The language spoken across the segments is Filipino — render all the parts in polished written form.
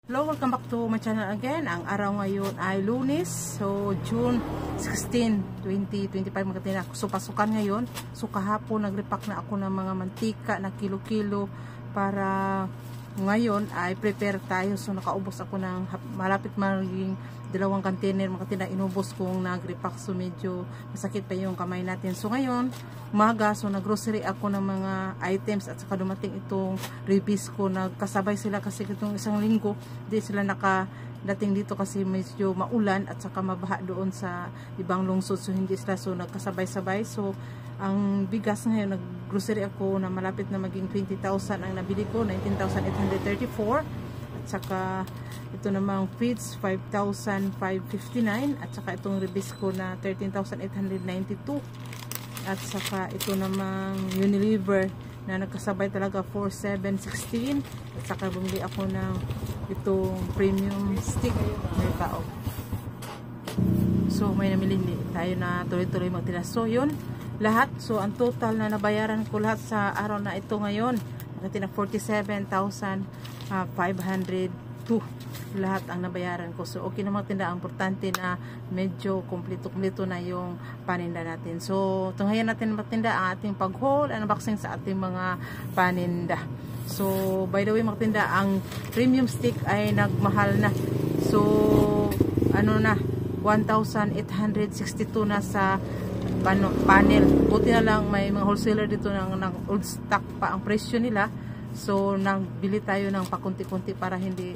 Hello, welcome back to my channel again. Ang araw ngayon ay Lunes, so June 16, 2025 magatina. So pasukan ngayon. So kahapon nagrepack na ako ng mga mantika na kilo-kilo para ngayon ay prepare tayo. So nakaubos ako ng malapit maging 2 container magatina, inubos kong nagrepack. So medyo masakit pa yung kamay natin. So ngayon umaga, so naggrocery ako ng mga items at saka dumating itong ribis ko. Nagkasabay sila kasi itong isang linggo di sila nakadating dito kasi medyo maulan at saka mabaha doon sa ibang lungsod, so hindi sila, so nagkasabay-sabay. So ang bigas ngayon, naggrocery ako na malapit na maging 20,000 ang nabili ko, 19,834, at saka ito namang feeds 5,559, at saka itong ribis ko na 13,892, at saka ito namang Unilever na nagkasabay talaga 4,716, at saka bumili ako ng itong premium stick, may tao. So may namili tayo na tuloy-tuloy magtilas. So yun lahat, so ang total na nabayaran ko lahat sa araw na ito ngayon, nakatina 47,502 lahat ang nabayaran ko. So okay naman tinda, ang importante na medyo kompleto na yung paninda natin. So tunghayan natin magtinda ang ating pag-haul, unboxing sa ating mga paninda. So by the way magtinda, ang premium stick ay nagmahal na. So ano na, 1,862 na sa panel. Buti na lang may mga wholesaler dito ng old stock pa ang presyo nila. So nagbili tayo ng pakunti-kunti para hindi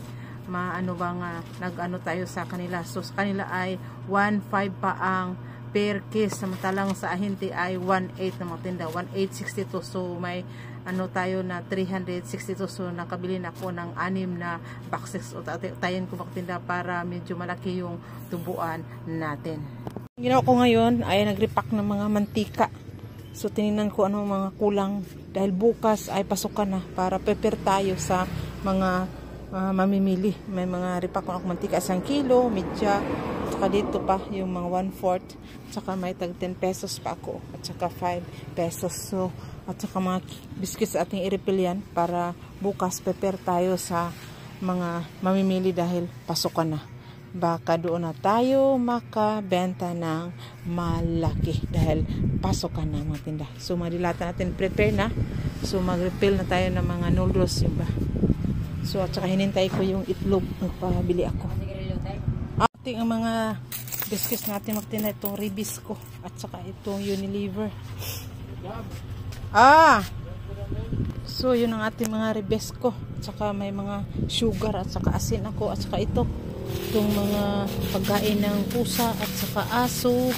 maano ba nga nag-ano tayo sa kanila. So sa kanila ay 1,500 pa ang per case, samantalang sa ahente ay 1,800 na magtinda, 1,862. So may ano tayo na 362. So nakabili na ako ng 6 na boxes o tayin ko magtinda para medyo malaki yung tubuan natin. Ginawa ko ngayon ay nagrepack ng mga mantika. So tinignan ko ano mga kulang dahil bukas ay pasukan na para prepare tayo sa mga mamimili. May mga repack ko ako mantika, 1 kilo, medya, at saka dito pa yung mga 1/4, at saka may tag 10 pesos pa ako, at saka 5 pesos. So at saka mga biscuits ating i-refill yan para bukas prepare tayo sa mga mamimili dahil pasukan na. Baka doon na tayo makabenta ng malaki dahil pasukan na mga tinda. So madilata natin prepare na. So mag-refill na tayo ng mga noodles yung ba. So at saka hinintay ko yung itlog, nagpabili ako. Ating ang mga biscuits natin magtinda, itong ribis ko at saka itong Unilever. So yun ang ating mga ribis ko, at saka may mga sugar at saka asin ako, at saka itong mga pagkain ng pusa at saka aso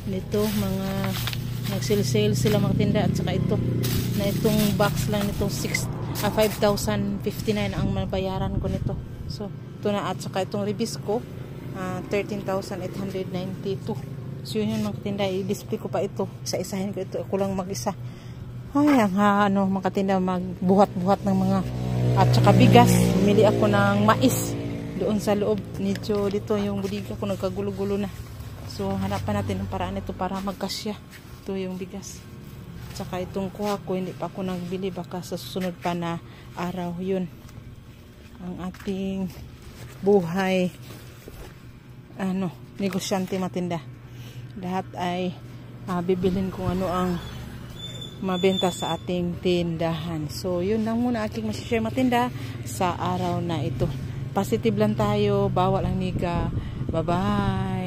nito, mga nagsil-sale sila magtinda, at saka ito na itong box lang nito 5,059 ang mabayaran ko nito. So ito na, at saka itong ribis ko 13,892. So yun yung magtinda, i-display ko pa ito, isa-isahin ko ito, ako lang mag-isa. Ay, ang makatinda magbuhat-buhat ng mga, at saka bigas, bumili ako ng mais doon sa loob. Medyo dito yung budiga ko nagkagulo-gulo na. So hanapan natin ang paraan ito para magkasya. Ito yung bigas. At saka itong kuha ko, hindi pa ako nagbili, baka sa susunod pa na araw. Yun ang ating buhay negosyante matinda. Lahat ay bibilhin kung ano ang mabenta sa ating tindahan. So yun lang muna aking masishare matinda sa araw na ito. Positive lang tayo, bawal ang niga. Bye bye.